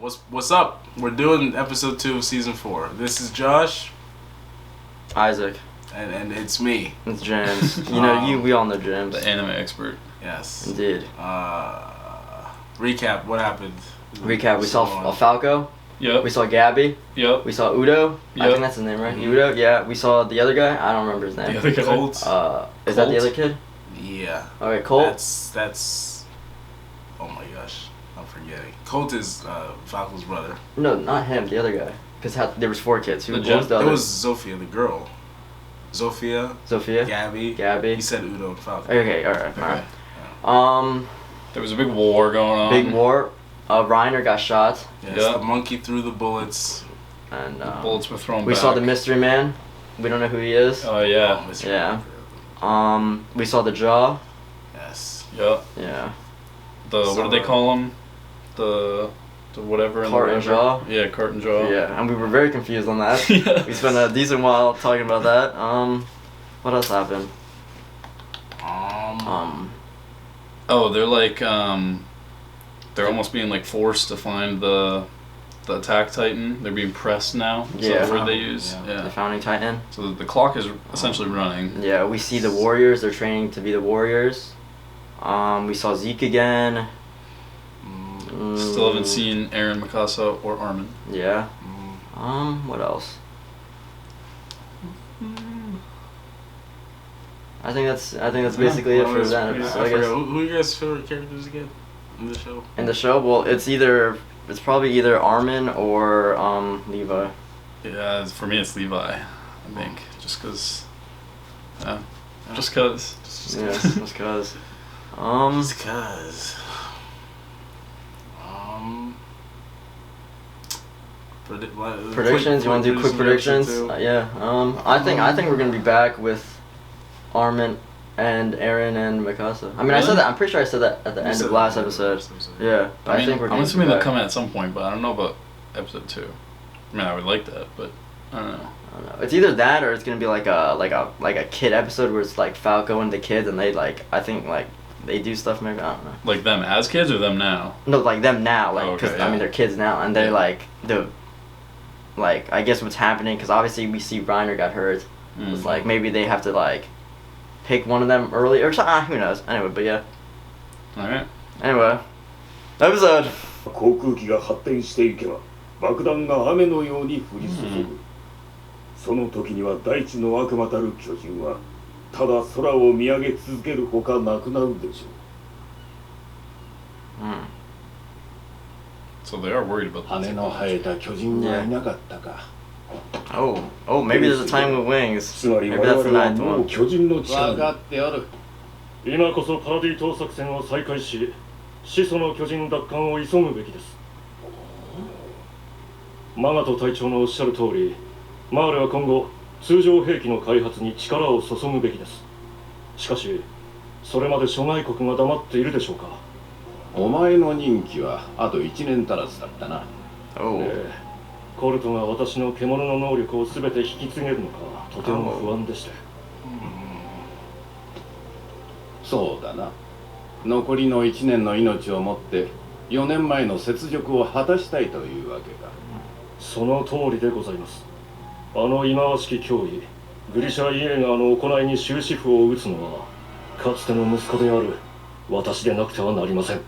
What's up? We're doing episode 2 of season 4. This is Josh, Isaac, and it's me. it's James. We all know James. The anime expert. Yes. Indeed. Recap. What happened? Recap. We saw Falco. Yep. We saw Gabby. Yep. We saw Udo. Yep. I think that's his name, right? Udo. Yeah. We saw the other guy. I don't remember his name. The other guy. Colt. Is that the other kid? Yeah. Okay, Colt. That's. Oh my gosh, I'm forgetting. Colt is Falco's brother. No, not him. The other guy. Because there was 4 kids. Who was the It other? was Zofia, the girl. Sophia. Gabby. He said Udo and Falco. Okay. All right. Okay. All right. There was a big war going on. Big war. Reiner got shot. Yes, Yeah. the monkey threw the bullets. And The bullets were thrown we back. saw the mystery man. We don't know who he is. Oh yeah. Mr. Yeah. We saw the jaw. Yes. Yep. Yeah. What did they call him? The whatever. Carton jaw. Yeah, carton jaw. Yeah, and we were very confused on that. Yeah. We spent a decent while talking about that. What else happened? Oh, they're like they're almost being like forced to find the attack titan. They're being pressed now. Is that the word they use? Yeah. The founding titan. So the clock is essentially running. Yeah, we see the warriors. They're training to be the warriors. We saw Zeke again. Still haven't seen Eren, Mikasa, or Armin. Yeah. What else? I think that's basically it for that episode. I guess. Who are your guys' favorite characters again in the show? In the show, well, it's probably either Armin or Levi. Yeah, for me it's Levi. I think just because. Just cause. Yeah, just cause. Just cause. Predictions? You want to do quick predictions? Yeah. I think we're gonna be back with Armin and Eren and Mikasa. I mean, I said that. I'm pretty sure I said that at the end of last episode. Yeah. But I think we're. I'm assuming they'll come at some point, but I don't know about episode 2. I mean, I would like that, but I don't know. It's either that or it's gonna be like a kid episode where it's like Falco and the kids and they they do stuff maybe, I don't know. Like them as kids or them now? No, like them now, because I mean they're kids now and they're I guess what's happening, because obviously we see Reiner got hurt. It's like maybe they have to pick one of them early or something. Who knows? Anyway, but yeah. All right. Anyway, episode. 航空機が発展していけば爆弾が雨のように降り注ぐ、その時には大地の悪魔たる巨人はただ空を見上げ続けるほかなくなるでしょう。So they are worried about the 羽の生えた巨人はいなかったか。Oh, maybe there's a time with wings. つまり Maybe 我 that's the 々は ninth もう one. 巨人の力に。分かっておる。今こそパラディ島作戦を再開し、始祖の巨人奪還を急ぐべきです。マガト隊長のおっしゃる通り、マールは今後通常兵器の開発に力を注ぐべきです。しかし、それまで諸外国が黙っているでしょうか。お前の任期はあと1年足らずだったな。コルトが私の獣の能力を全て引き継げるのかとても不安でして。そうだな。残りの1年の命をもって4年前の雪辱を果たしたいというわけか。その通りでございます。あの忌まわしき脅威、グリシャ・イエーガーの行いに終止符を打つのはかつての息子である私でなくてはなりません。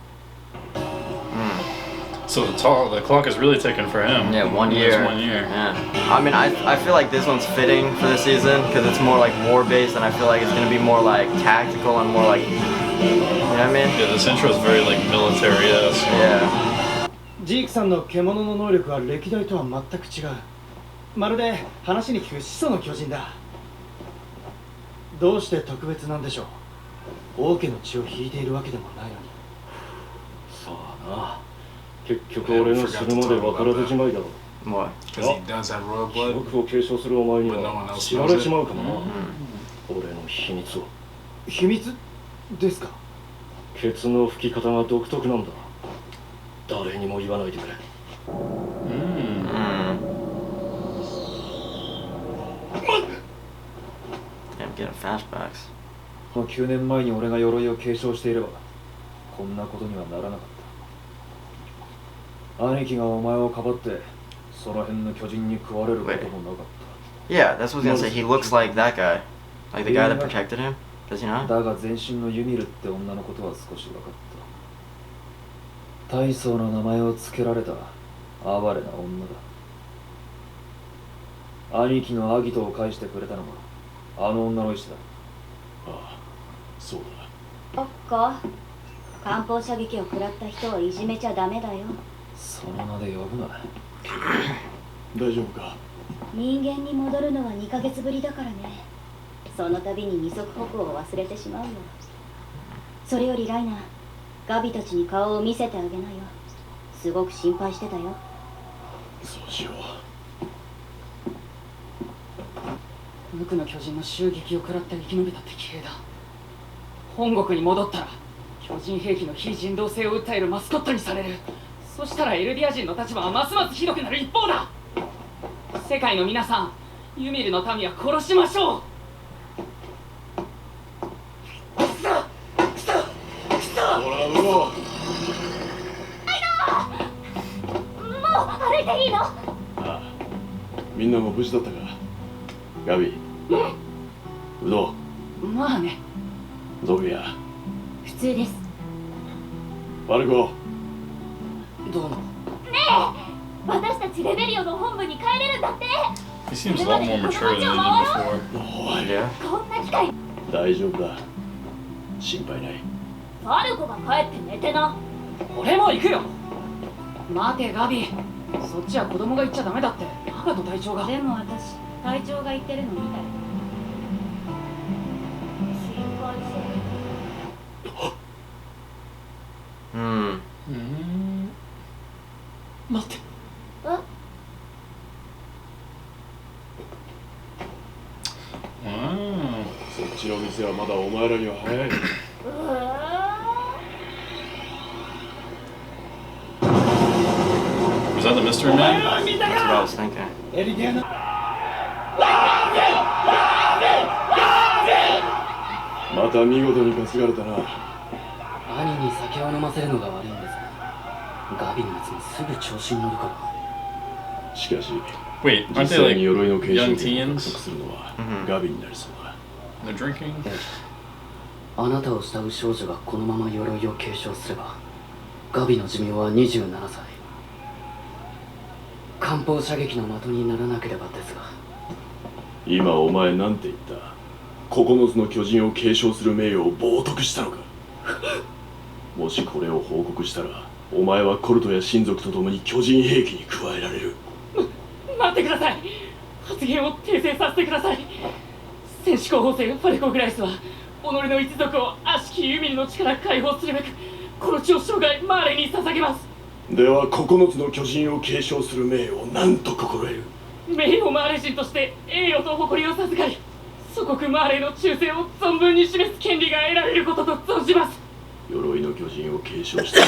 So the clock is really ticking for him. Yeah, 1 year. It's 1 year. Yeah. I mean, I feel like this one's fitting for this season because it's more war based, and I feel like it's gonna be more tactical and more you know what I mean? Yeah, this intro is very military-esque. Yeah. ジークさんの獣の能力は歴代とは全く違う。まるで話に聞く始祖の巨人だ。どうして特別なんでしょう。王家の血を引いているわけでもないのに。さあな。結局俺が死ぬまで分からずじまいだろう。What? Because he does have royal 記 blood. 憶を継承するお前には知られちまうかもな。俺の秘密を。秘密ですか。ケツの吹き方が独特なんだ。誰にも言わないでくれ。I'm getting flashbacks. 9年前に俺が鎧を継承していればこんなことにはならなかっ兄貴がお前をかばってその辺の巨人に食われることもなかった。 Yeah, that's what I was gonna say. He looks like that guy. Like the guy that protected him. Does he not? だが全身のユミルって女のことは少し分かった。大層な名前を付けられた哀れな女だ。兄貴のアギトを返してくれたのもあの女の意志だ。ああ、そうだ。そっか。艦砲射撃を食らった人をいじめちゃダメだよ。その名で呼ぶな。大丈夫か。人間に戻るのは2ヶ月ぶりだからね。その度に二足歩行を忘れてしまうよ。それよりライナー、ガビたちに顔を見せてあげなよ。すごく心配してたよ。そうしよ無垢の巨人の襲撃を食らって生き延びたって奇兵だ。本国に戻ったら巨人兵器の非人道性を訴えるマスコットにされる。そしたらエルディア人の立場はますますひどくなる一方だ。世界の皆さん、ユミルの民は殺しましょう。ほら、もう歩いていいの？ああ、みんなも無事だったか。ガビ、うど、まあね。ゾビア、普通です。パルコ、どうも。ねえ、私たちレベリオの本部に帰れるんだって。 He seems a lot more mature than he did before. おい、こんな機会。大丈夫だ。心配ない。ファルコが帰って寝てな。俺も行くよ。待てガビ、そっちは子供が行っちゃダメだって母と隊長が。でも私、隊長が言ってるのみたい。心配する。待って。そっちの店はまだお前らには早い。Was that the mystery man? That's what I was thinking. エリディアナ。また見事に担がれたな。兄に酒を飲ませるのが悪いんですが、ガビのやつもすぐ調子に乗るから。しかし、 Wait, 実 aren't they 際 like に鎧の継 young 承権を獲 teens? 得するのはガビになりそうだ。 They're drinking? あなたを慕う少女がこのまま鎧を継承すれば、ガビの寿命は27歳。艦砲射撃の的にならなければですが。今お前なんて言った？9つの巨人を継承する名誉を冒涜したのか？もしこれを報告したら、お前はコルトや親族と共に巨人兵器に加えられる。待ってください。発言を訂正させてください。戦士候補生ファレコ・グライスは己の一族を悪しきユミルの力解放するべくこの地を生涯マーレに捧げます。では9つの巨人を継承する名誉を何と心得る？名誉マーレ人として栄誉と誇りを授かり、祖国マーレの忠誠を存分に示す権利が得られることと存じます。鎧の巨人を継承した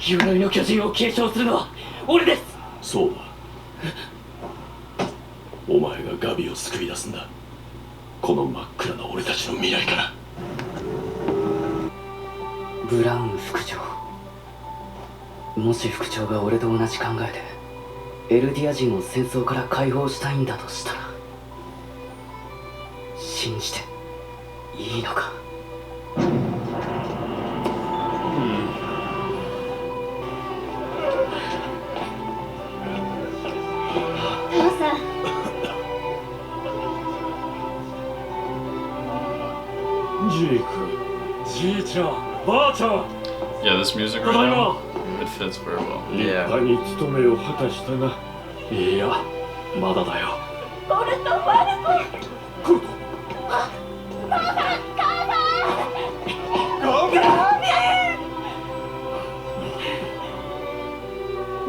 鎧の巨人を継承するのは俺です。そうだ。お前がガビを救い出すんだ。この真っ暗な俺たちの未来から。ブラウン副長、もし副長が俺と同じ考えでエルディア人を戦争から解放したいんだとしたら、信じていいのか？父さん。ジーク、じいちゃん、ばあちゃん。Yeah, this music right now, it fits very well. 立派に務めを果たしたな。いや、まだだよ。コルト、ワルコ。コルト。母さん、母さ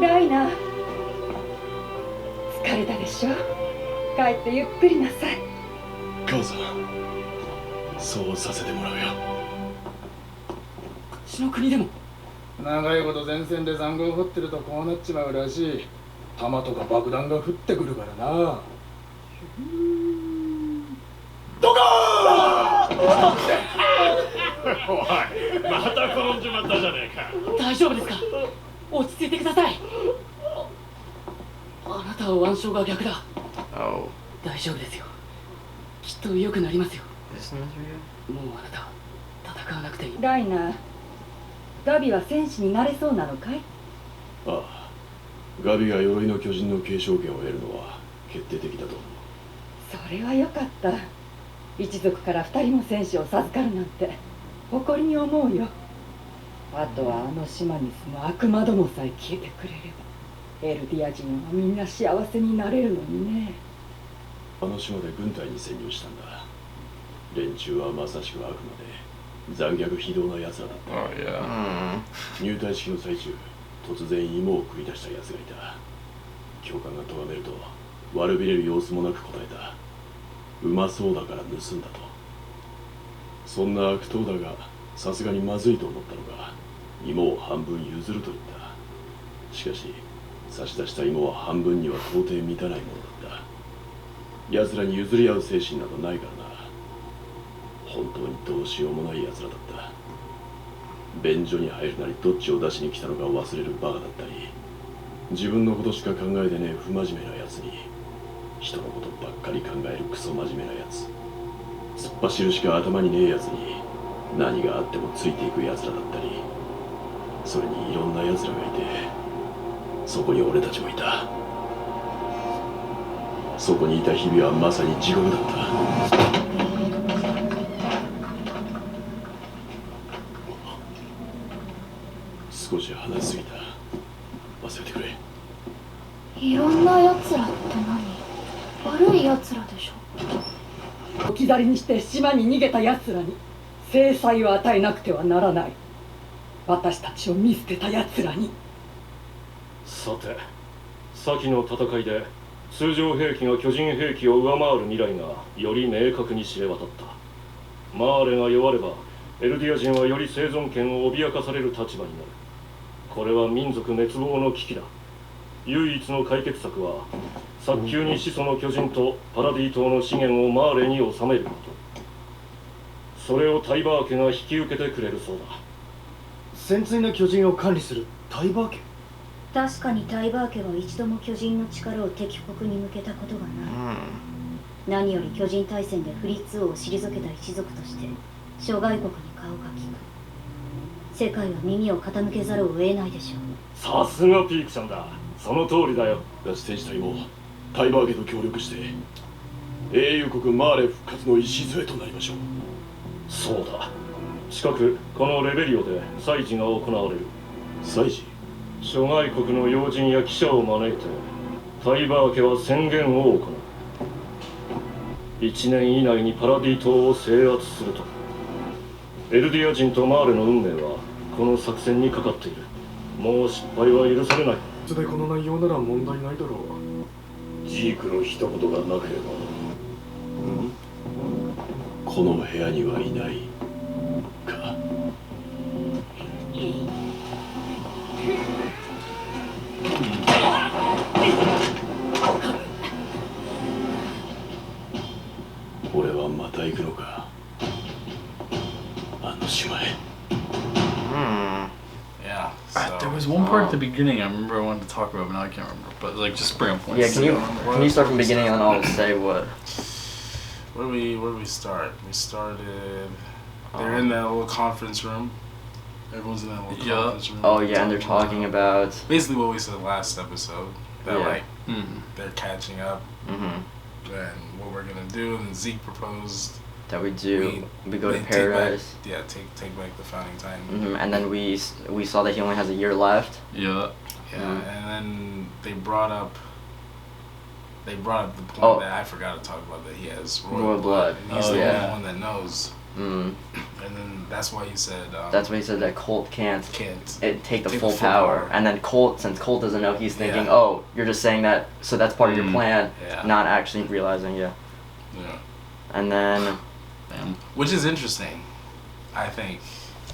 ん。ライナー、疲れたでしょ。帰ってゆっくりなさい。母さん、そうさせてもらうよ。血の国でも長いこと前線で塹壕を掘ってるとこうなっちまうらしい。弾とか爆弾が降ってくるからな。ドカーン！おい、また転んじまったじゃねえか。大丈夫ですか？落ち着いてください。あなたは腕章が逆だ。 Oh. 大丈夫ですよ。きっと良くなりますよ。 This one's for you? もうあなた戦わなくていい。ライナー、ガビは戦士になれそうなのかい？ああ、ガビが鎧の巨人の継承権を得るのは決定的だと思う。それはよかった。一族から2人も戦士を授かるなんて誇りに思うよ。あとはあの島に住む悪魔どもさえ消えてくれればエルディア人はみんな幸せになれるのにね。あの島で軍隊に潜入したんだ。連中はまさしく悪魔で残虐非道な奴らだった。 Oh yeah. 入隊式の最中、突然芋を食い出した奴がいた。教官が咎めると悪びれる様子もなく答えた。うまそうだから盗んだと。そんな悪党だがさすがにまずいと思ったのか、芋を半分譲ると言った。しかし差し出した芋は半分には到底満たないものだった。奴らに譲り合う精神などないからな。本当にどうしようもない奴らだった。便所に入るなりどっちを出しに来たのか忘れるバカだったり、自分のことしか考えてねえ不真面目な奴に人のことばっかり考えるクソ真面目な奴、突っ走るしか頭にねえ奴に何があってもついていく奴らだったり、それにいろんな奴らがいて、そこに俺たちもいた。そこにいた日々はまさに地獄だった。少し話しすぎた。忘れてくれ。いろんな奴らって何？悪い奴らでしょ。置き去りにして島に逃げた奴らに制裁を与えなくてはならない。私たちを見捨てた奴らに。さて、先の戦いで通常兵器が巨人兵器を上回る未来がより明確に知れ渡った。マーレが弱ればエルディア人はより生存権を脅かされる立場になる。これは民族滅亡の危機だ。唯一の解決策は早急に始祖の巨人とパラディ島の資源をマーレに収めること。それをタイバー家が引き受けてくれるそうだ。潜在な巨人を管理するタイバー家。確かにタイバー家は一度も巨人の力を敵国に向けたことがない。何より巨人大戦でフリッツ王を退けた一族として諸外国に顔が利く。世界は耳を傾けざるを得ないでしょう。さすがピークちゃんだ。その通りだよ。ラス天使隊もタイバー家と協力して英雄国マーレ復活の礎となりましょう。そうだ。近くこのレベリオで祭事が行われる。祭事？諸外国の要人や記者を招いてタイバー家は宣言を行う。1年以内にパラディ島を制圧すると。エルディア人とマーレの運命はこの作戦にかかっている。もう失敗は許されない。それでこの内容なら問題ないだろう。ジークの一言がなければ。この部屋にはいないか。俺はまた行くのか、あの島へ。Yeah. There was one part at the beginning I remember I wanted to talk about, but now I can't remember. But like, just bring up points. Yeah, can you start from the beginning and I'll say what? Where do we start? We started. They're in that little conference room. Everyone's in that little conference room. Oh yeah, and they're talking about basically what we said last episode. That yeah. like they're catching up. And what we're gonna do. And Zeke proposed that we go to paradise. Take back the founding time. And then we saw that he only has a year left. Yeah. And then they brought up the point that I forgot to talk about, that he has royal blood. And he's the only one that knows. And then that's why he said. That's why he said that Colt can't take the full power. And then since Colt doesn't know, he's thinking, oh, you're just saying that, so that's part of your plan, not actually realizing, Yeah. And then. Which is interesting. I think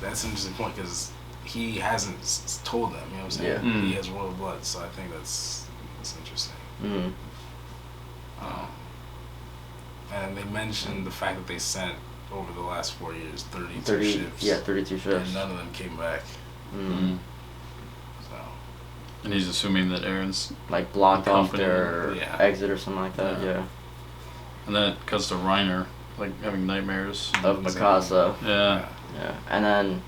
that's an interesting point because he hasn't told them. You know what I'm saying? Yeah. He has royal blood, so I think that's interesting. And they mentioned the fact that they sent over the last 4 years, 32 30, ships. Yeah, 32 ships. And none of them came back. Mm-hmm. So. And he's assuming that Aaron's like blocked off their exit or something like that. Yeah. And then it cuts to Reiner, like having nightmares of Picasso. Yeah. Yeah, and then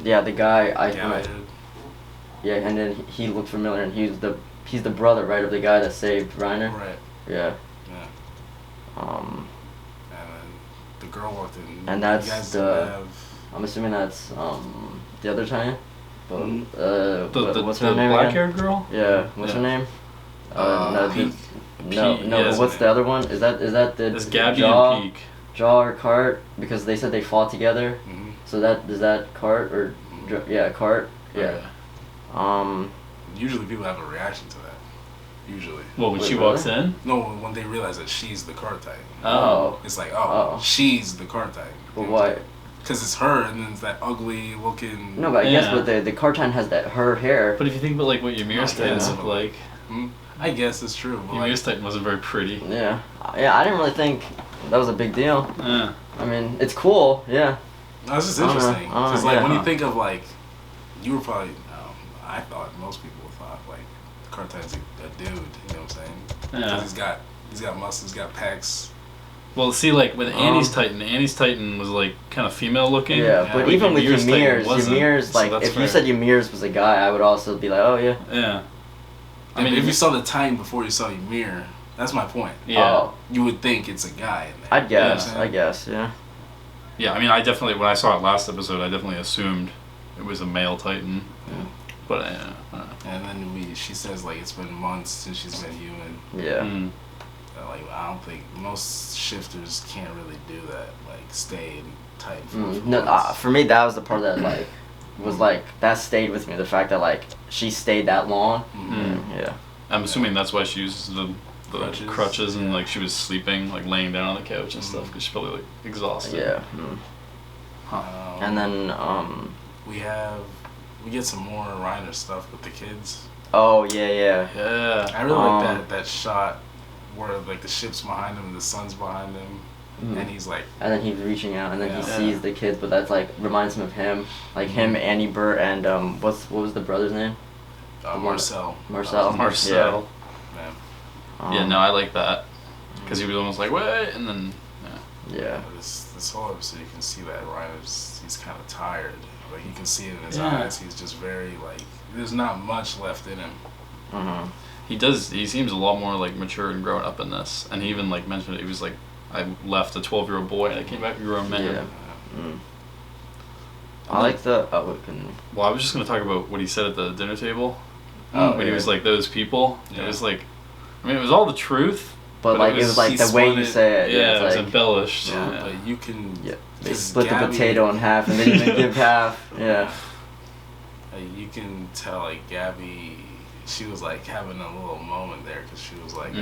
the guy and then he looked familiar, and he's the brother, right, of the guy that saved Reiner. Right. Yeah. Yeah. And then the girl walked in. And that's I'm assuming that's the other China. But, what's her name? The black-haired girl. Yeah. What's her name? But what's the other one? Is that the it's Gabby and Peak. Jaw or Cart, because they said they fought together. Mm-hmm. So is that Cart or Cart? Yeah. Usually people have a reaction to that. Usually. Well, when she walks in? No, when they realize that she's the Cart Titan. Oh. It's like, she's the Cart Titan. But why? Because it's her, and then it's that ugly looking. No, but I guess with the Cart Titan has her hair. But if you think about like what Ymir's Titans look like. I guess it's true. Ymir's Titan wasn't very pretty. Yeah. I didn't really think that was a big deal. Yeah. I mean, it's cool. Yeah. No, it's just interesting. Because when you think of like, you were probably, I thought most people thought like, Cart Titan's a dude. You know what I'm saying? Yeah. Because he's got muscles, he's got pecs. Well, see, like with Annie's Titan was like kind of female looking. Yeah, but even with Ymir's like, if you said Ymir's was a guy, I would also be like, oh yeah. Yeah. I mean, if you saw the Titan before you saw Ymir, that's my point. Yeah. You would think it's a guy in there. I guess, yeah. Yeah, I mean, when I saw it last episode, I definitely assumed it was a male Titan. Yeah. But, and then she says, like, it's been months since she's been human. Yeah. Like, I don't think most shifters can't really do that. Like, stay in Titan for months. For me, that was the part that, like, was like, that stayed with me. The fact that, like, she stayed that long. Mm-hmm. Yeah. I'm assuming that's why she uses the crutches and, like, she was sleeping, like, laying down on the couch and stuff, because she's probably, like, exhausted. Yeah. And then, we get some more Reiner stuff with the kids. Oh, yeah. Yeah. I really like that shot where, like, the ship's behind him and the sun's behind him. Mm-hmm. And he's like, and then he's reaching out, and then he sees the kids, but that's like reminds him of him, like him, Annie Burt, and what was the brother's name? Marcel. Yeah. Yeah, no, I like that because he was almost like wait, and then yeah. This whole episode, you can see that he's kind of tired. Like you can see it in his eyes. He's just very like there's not much left in him. Mm-hmm. He seems a lot more like mature and grown up in this, and he even like mentioned it. He was like, I left a 12-year-old boy and I came back a grown man. Yeah. I like the. Well, I was just gonna talk about what he said at the dinner table. When he was like those people. Yeah. It was like, I mean, it was all the truth. But like it was like the way you say it. Yeah, it was like, embellished. Yeah, but you can. Yeah. They split the potato in half and then even give half. Yeah. You can tell like Gabby, she was like having a little moment there because she was like.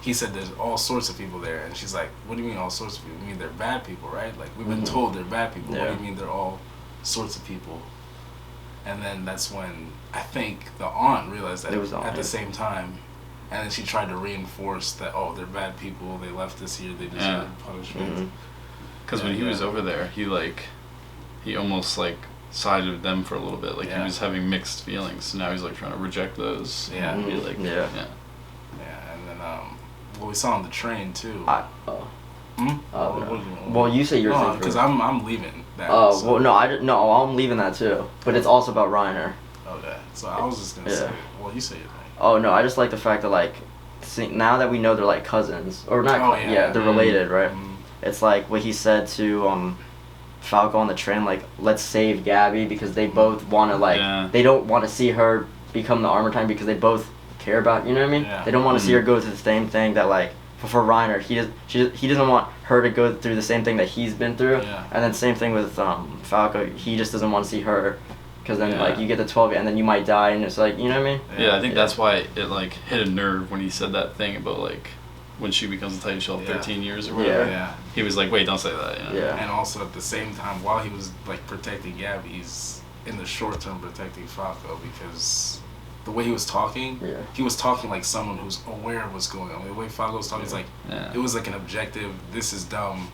He said there's all sorts of people there, and she's like, what do you mean all sorts of people? You mean they're bad people, right? Like, we've been told they're bad people. Yeah. What do you mean they're all sorts of people? And then that's when I think the aunt realized that at the same time, and then she tried to reinforce that, they're bad people, they left us here, they deserve punishment. Because when he was over there, he almost like sided with them for a little bit. Like, he was having mixed feelings, so now he's like trying to reject those. Yeah. And be like, Yeah, and then, well, we saw on the train too. Well, you say yours. Because I'm leaving that. Well, no, I'm leaving that too. But it's also about Reiner. Okay, so I was just gonna say. Well, you say your thing. Oh no, I just like the fact that like, now that we know they're like cousins or not. They're related, right? It's like what he said to Falco on the train, like, let's save Gabby because they both want to like they don't want to see her become the Armor Titan because they both care about, you know what I mean? Yeah. They don't want to see her go through the same thing that like for Reiner, he doesn't want her to go through the same thing that he's been through. Yeah. And then same thing with Falco, he just doesn't want to see her because then like you get the 12 and then you might die and it's like, you know what I mean? Yeah, I think that's why it like hit a nerve when he said that thing about like when she becomes a Titan, she'll have 13 years or whatever. Yeah. He was like, wait, don't say that. You know? Yeah. And also at the same time, while he was like protecting Gabby, he's in the short term protecting Falco because the way he was talking, he was talking like someone who's aware of what's going on. The way Falco was talking, it's like it was like an objective. This is dumb.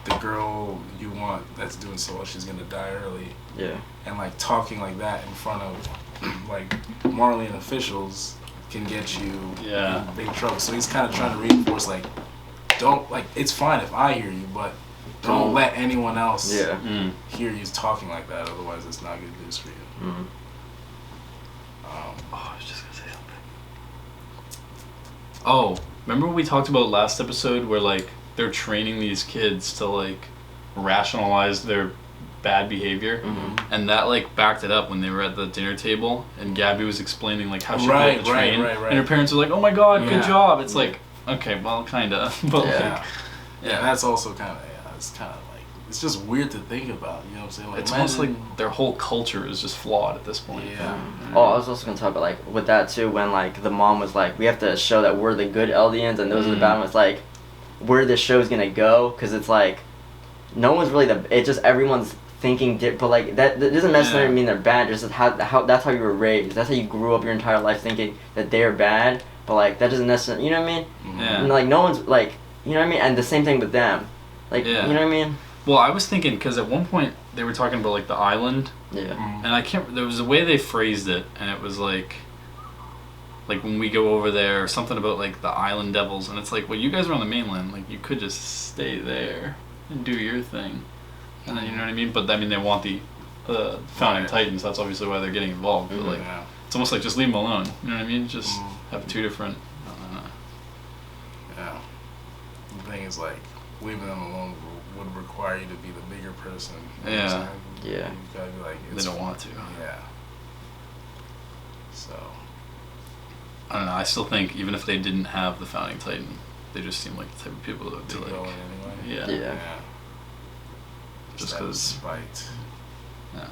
the girl you want that's doing so well, she's gonna die early. Yeah. And like talking like that in front of like Marley and officials can get you in big trouble. So he's kind of trying to reinforce like, don't like it's fine if I hear you, but don't let anyone else hear you talking like that. Otherwise, it's not good news for you. Mm-hmm. I was just gonna say something. Oh, remember what we talked about last episode where like they're training these kids to like rationalize their bad behavior, and that like backed it up when they were at the dinner table and Gabby was explaining like how she built the train, and her parents were like, "Oh my God, good job." It's like, okay, well, kinda, but yeah, that's also kind of it's kind of like it's just weird to think about. You know what I'm saying? Like, it's almost like their whole culture is just flawed at this point. Yeah. Oh, I was also gonna talk about like with that too when like the mom was like, we have to show that we're the good Eldians and those are the bad ones. Like, where this show's gonna go, because it's like no one's really it's just everyone's thinking but like that doesn't necessarily mean they're bad. Just how that's how you were raised. That's how you grew up your entire life thinking that they're bad. But like that doesn't necessarily, you know what I mean? Yeah. And like no one's like, you know what I mean? And the same thing with them. Like, you know what I mean? Well, I was thinking because at one point they were talking about like the island. Yeah. And I can't. There was a way they phrased it, and it was like when we go over there, or something about like the island devils, and it's like, well, you guys are on the mainland. Like you could just stay there and do your thing, and then you know what I mean. But I mean, they want the founding titans. That's obviously why they're getting involved. But like, it's almost like just leave them alone. You know what I mean? Just have two different. Yeah. The thing is, like, leaving them alone would require you to be the bigger person. You know what I'm saying? Yeah. You gotta be like, they don't want to. Yeah. So. I don't know. I still think even if they didn't have the founding titan, they just seem like the type of people that would be like. Going anyway. Yeah. Just because spite. Yeah.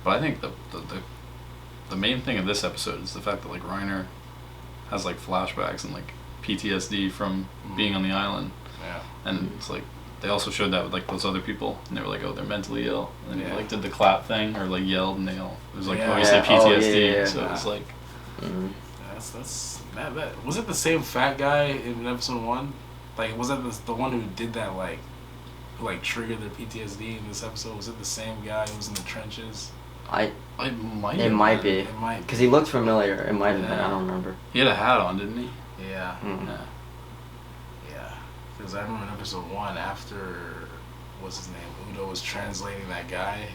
But I think the main thing of this episode is the fact that like Reiner has like flashbacks and like PTSD from being on the island. Yeah. And it's like they also showed that with like those other people, and they were like, oh, they're mentally ill, and then he like did the clap thing or like yelled, and they all it was like obviously PTSD. So it was like. That was it. The same fat guy in episode 1? Like, was that the one who did that? Like, who like triggered their PTSD in this episode? Was it the same guy who was in the trenches? It might be. Because he looked familiar. It might have been. I don't remember. He had a hat on, didn't he? Yeah. Yeah. Because I remember in episode 1, after what's his name, Udo was translating that guy.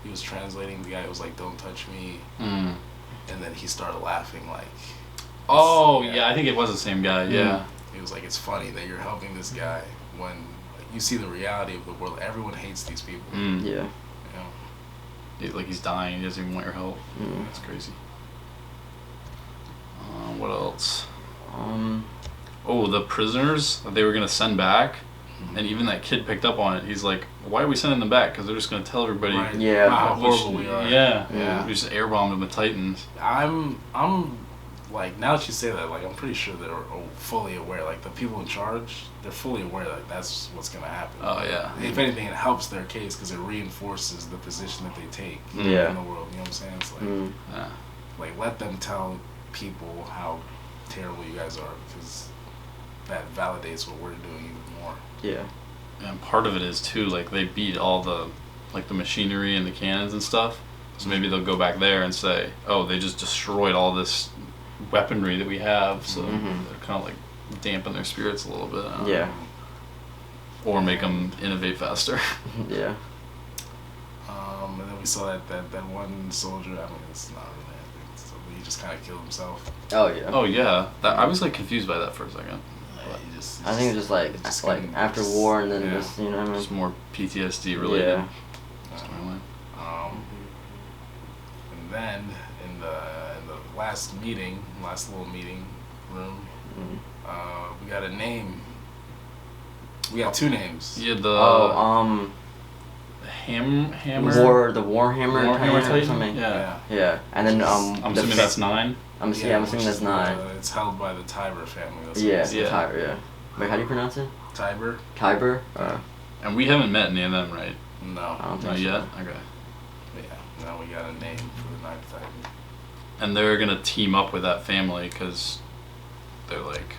He was translating the guy who was like, "Don't touch me," and then he started laughing like. Oh yeah, I think it was the same guy. Yeah. He was like, "It's funny that you're helping this guy when like, you see the reality of the world. Everyone hates these people." Yeah. You know? Like he's dying. He doesn't even want your help. That's crazy. What else? Oh, the prisoners that they were gonna send back, and even that kid picked up on it. He's like, "Why are we sending them back? Because they're just gonna tell everybody how horrible we are." Yeah. We just airbombed them with Titans. I'm like, now that you say that, like, I'm pretty sure they're fully aware. Like, the people in charge, they're fully aware that that's what's gonna happen. Oh yeah. If anything, it helps their case because it reinforces the position that they take in the world. You know what I'm saying? It's like, like let them tell people how terrible you guys are because that validates what we're doing even more. Yeah. And part of it is too, like they beat all the like the machinery and the cannons and stuff. So maybe they'll go back there and say, "Oh, they just destroyed all this weaponry that we have." So they're kind of like dampen their spirits a little bit. Yeah. Or make them innovate faster. Yeah. And then we saw that one soldier. I mean, it's not really anything. So he just kind of killed himself. Oh yeah. Oh yeah. I was like confused by that for a second. I think it was just like after war and then just, you know what I mean? Just more PTSD related. Yeah. And then in the last little meeting room, we got a name. We got 2 names. Yeah, the Hammer. The Warhammer Titan. Something. Yeah. And then I'm assuming that's 9. I'm assuming that's 9. It's held by the Tiber family. That's Tiber. Yeah. Wait, how do you pronounce it? Tiber. Tiber. And we haven't met any of them, right? No. I don't think Not so. yet. Okay. Yeah. Now we got a name for the 9th Titan. And they're gonna team up with that family because they're like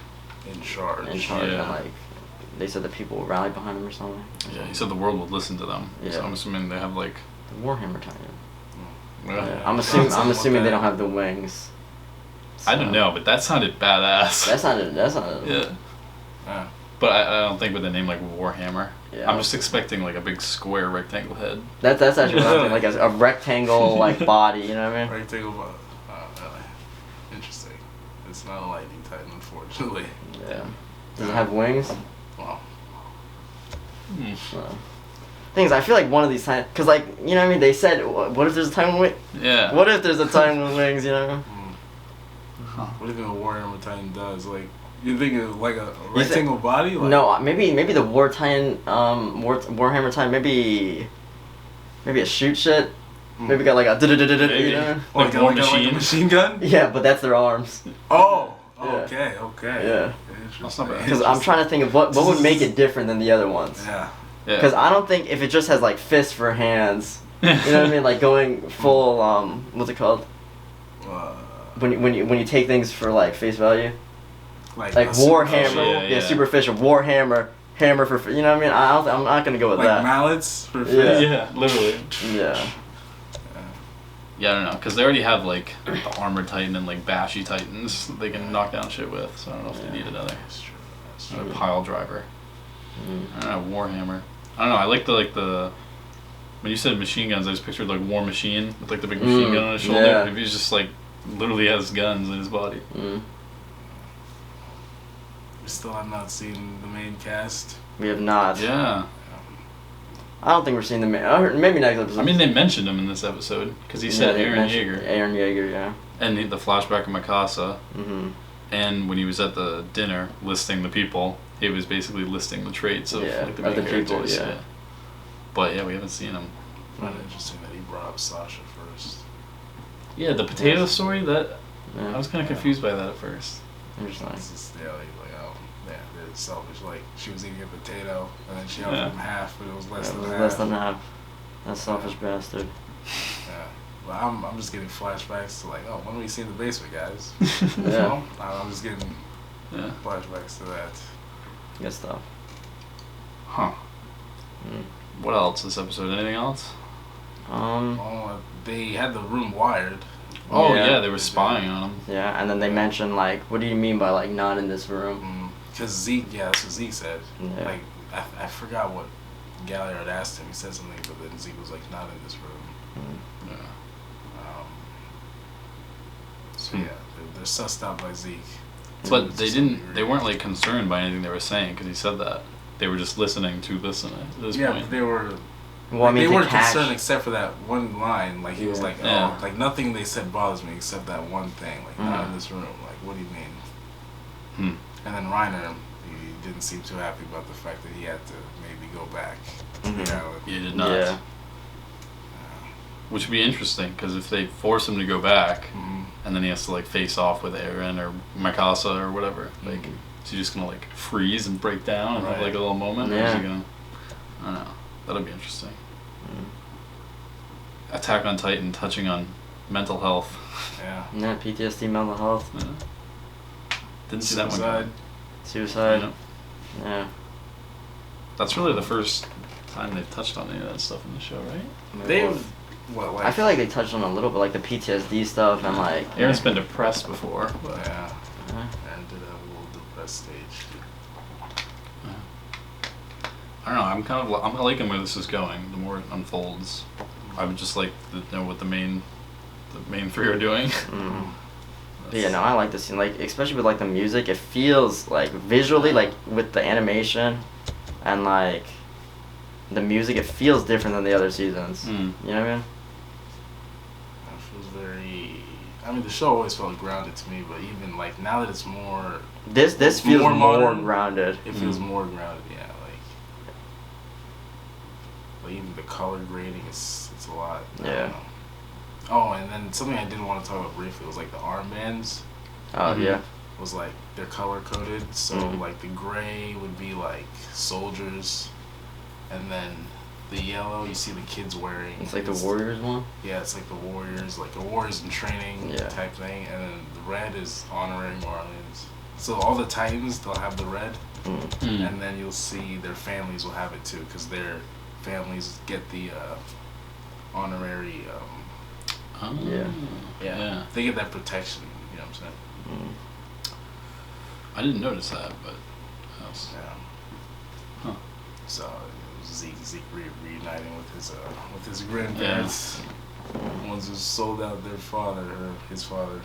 in charge. And like they said that people will rally behind him or something. Yeah, he said the world would listen to them. Yeah. So I'm assuming they have like the Warhammer Titan. Yeah. I'm assuming they don't have the wings. So. I don't know, but that sounded badass. That sounded. Yeah. But I don't think with a name like Warhammer. Yeah. I'm just expecting like a big square rectangle head. That's actually what I'm thinking, like a rectangle like body, you know what I mean? Rectangle body. Interesting. It's not a lightning titan, unfortunately. Yeah. Does it have wings? Well. Things I feel like one of these times, cause like you know what I mean. They said, what if there's a titan with wings? Yeah. What if there's a titan with wings? You know. What do you think a Warhammer Titan does? Like, you think of like a rectangle body? Like, no, maybe the War Titan, Warhammer Titan, maybe a shoot shit. Maybe got like a you know? Like a machine gun? Yeah, but that's their arms. Oh. Yeah. Okay. Yeah. That's not bad. Because I'm trying to think of what would make it different than the other ones. Yeah. Because I don't think if it just has like fists for hands, you know what I mean, like going full what's it called? When you take things for like face value. Like Warhammer, yeah, superficial Warhammer, hammer for you know what I mean. I'm not gonna go with like that. Mallets for face. Yeah, literally. Yeah. Yeah, I don't know, because they already have like the armored titan and like bashy titans they can knock down shit with. So I don't know if they need another. That's true. A pile driver. I don't know, Warhammer. I don't know. I like the when you said machine guns, I just pictured like War Machine with like the big machine gun on his shoulder. Yeah. Maybe he's just like literally has guns in his body. We still have not seen the main cast. We have not. Yeah. I don't think we're seeing the main. Maybe next episode. I mean, they mentioned him in this episode because he said Aaron Yeager. Aaron Yeager, yeah. And the flashback of Mikasa. And when he was at the dinner listing the people, he was basically listing the traits of like the main characters. People, yeah. But yeah, we haven't seen him. I find it interesting that he brought up Sasha first. Yeah, the potato story. I was kind of confused by that at first. Interesting. It's just, like, oh, yeah, they're selfish. Like, she was eating a potato, and then she offered him half, but it was less than half. Less than half. That selfish bastard. Yeah. Well, I'm just getting flashbacks to like, oh, when are we seeing the basement, guys? Yeah. I'm just getting flashbacks to that. Good stuff. Huh. What else this episode? Anything else? They had the room wired. Oh yeah, they were spying on him. Yeah, and then they mentioned like, what do you mean by like not in this room? Because Zeke, that's what Zeke said. Yeah. Like I forgot what Galliard asked him. He said something, but then Zeke was like, not in this room. Yeah. So yeah, they're sussed out by Zeke. But they weren't like concerned by anything they were saying because he said that. They were just listening to listen at this point. But they were. Well, I mean, they weren't concerned except for that one line. Like he was like, oh, like nothing they said bothers me except that one thing. Like not in this room. Like what do you mean? And then Reiner, he didn't seem too happy about the fact that he had to maybe go back to reality. He did not. Yeah. Which would be interesting because if they force him to go back, and then he has to like face off with Eren or Mikasa or whatever, like is he just gonna like freeze and break down and have like a little moment? Or is he gonna? I don't know. That'll be interesting. Attack on Titan touching on mental health. Yeah. Yeah, PTSD, mental health. Yeah. Didn't see that one. Suicide. Yeah. That's really the first time they've touched on any of that stuff in the show, right? They've. What, like, I feel like they touched on a little bit, like the PTSD stuff and like. Eren's been depressed before, but yeah. And did have a little depressed stage. I don't know. I'm liking where this is going. The more it unfolds, I would just like to know what the main three are doing. Yeah, no, I like this scene. Like, especially with like the music, it feels like visually, like with the animation, and like the music, it feels different than the other seasons. You know what I mean? It feels very. I mean, the show always felt grounded to me, but even like now that it's more. This feels more modern, grounded. It feels more grounded, yeah. Like even the color grading, it's a lot. Yeah. Oh, and then something I did want to talk about briefly was like the armbands. Oh yeah. Was like they're color coded, so like the gray would be like soldiers, and then the yellow you see the kids wearing. It's like the Warriors one. Yeah, it's like the Warriors, like a Warriors in training type thing, and then the red is honoring Marlins. So all the Titans, they'll have the red, Mm. and then you'll see their families will have it too, because their families get the honorary. Yeah. They get that protection. You know what I'm saying? I didn't notice that, but. Yeah. Huh. So Zeke reuniting with his grandparents, the ones who sold out their father or his father.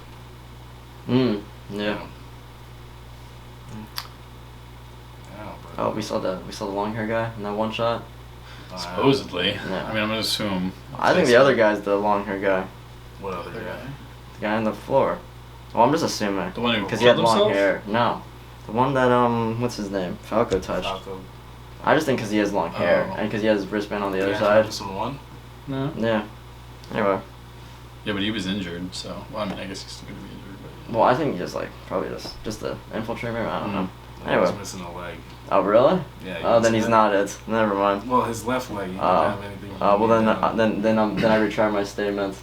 Yeah. Oh, we saw the long hair guy in that one shot. Supposedly. Yeah. I mean, I'm gonna assume. I think the other guy's the long hair guy. What other guy? The guy on the floor. Well, I'm just assuming. The one who because he had long himself? hair. No, the one that what's his name? Falco touched. Falco. I just think because he has long hair and because he has his wristband on the other Yeah, side. Episode 1? No. Yeah. Anyway. Yeah, but he was injured, so I mean, I guess he's still gonna be injured. But, Well, I think he just probably just the infiltrator. I don't know. Anyway. He's missing a leg. Oh really? Yeah. Oh, then he's not it. Never mind. Well, his left leg. He didn't have anything. Well then I retract my statement.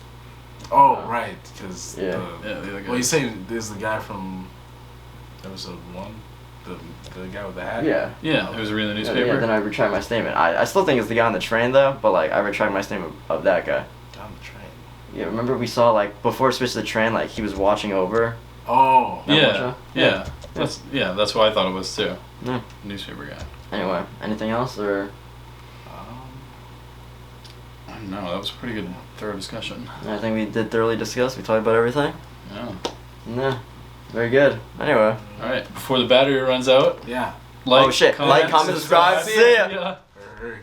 Oh right, because the other guy. Well, you're saying there's the guy from episode 1, the guy with the hat. Yeah. Yeah, it was reading the newspaper. Yeah, then I retract my statement. I still think it's the guy on the train though, but I retract my statement of that guy. On the train. Yeah, remember we saw before it switched to the train, he was watching over. Oh. Yeah. That's what I thought it was too. Yeah. Newspaper guy. Anyway, anything else or? I don't know. That was a pretty good, thorough discussion. I think we did thoroughly discuss. We talked about everything. Yeah. Yeah. Very good. Anyway. All right. Before the battery runs out. Yeah. Like, comment, subscribe. See ya. Hurry.